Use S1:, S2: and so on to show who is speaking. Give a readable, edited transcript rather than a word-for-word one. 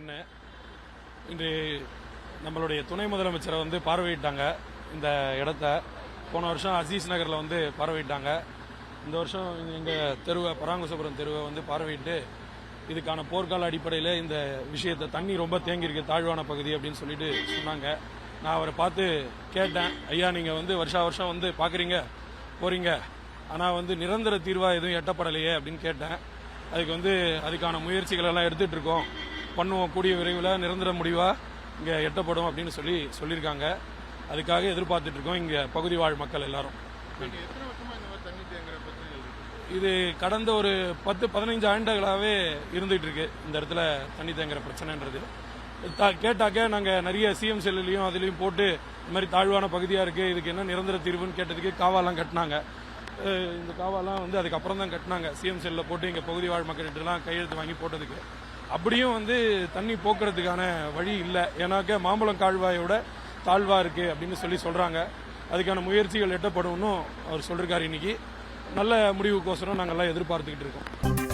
S1: திடீர்னு இன்று நம்மளுடைய துணை முதலமைச்சரை வந்து பார்வையிட்டாங்க. இந்த இடத்த போன வருஷம் அசீஸ் நகரில் வந்து பார்வையிட்டாங்க. இந்த வருஷம் எங்கள் தெருவை பராங்குசபுரம் தெருவை வந்து பார்வையிட்டு இதுக்கான போர்க்கால அடிப்படையில் இந்த விஷயத்தை தண்ணி ரொம்ப தேங்கியிருக்கு தாழ்வான பகுதி அப்படின்னு சொல்லிட்டு சொன்னாங்க. நான் அவரை பார்த்து கேட்டேன், ஐயா நீங்கள் வந்து வருஷா வருஷம் வந்து பார்க்குறீங்க போகிறீங்க, ஆனால் வந்து நிரந்தர தீர்வாக எதுவும் எட்டப்படலையே அப்படின்னு கேட்டேன். அதுக்கான முயற்சிகள் எல்லாம் எடுத்துகிட்டு இருக்கோம், பண்ணுவோம், கூடிய விரைவில் நிரந்தர முடிவாக இங்கே எட்டப்படும் அப்படின்னு சொல்லியிருக்காங்க. அதுக்காக எதிர்பார்த்துட்டு இருக்கோம் இங்கே பகுதி வாழ் மக்கள் எல்லாரும். இது கடந்த ஒரு 10-15 ஆண்டுகளாகவே இருந்துகிட்டு இருக்கு இந்த இடத்துல தண்ணி தேங்குற பிரச்சனைன்றது. கேட்டாக்க நாங்கள் நிறைய சிஎம் செல்லையும் அதுலேயும் போட்டு இந்த மாதிரி தாழ்வான பகுதியாக இருக்குது, இதுக்கு என்ன நிரந்தர தீர்வுன்னு கேட்டதுக்கு காவாலாம் கட்டினாங்க. இந்த காவாலாம் வந்து அதுக்கப்புறம் தான் கட்டினாங்க. சிஎம் செல்லில் போட்டு இங்கே பகுதி வாழ் மக்கள்கிட்டலாம் கையெழுத்து வாங்கி போட்டதுக்கு. அப்படியும் வந்து தண்ணி போக்குறதுக்கான வழி இல்லை. ஏன்னாக்க மாம்பழம் கால்வாயோட தாழ்வா இருக்குது அப்படின்னு சொல்கிறாங்க. அதுக்கான முயற்சிகள் எட்டப்படும்னு அவர் சொல்லியிருக்காரு. இன்னைக்கு நல்ல முடிவுக்கோசரம் நாங்கள்லாம் எதிர்பார்த்துக்கிட்டு இருக்கோம்.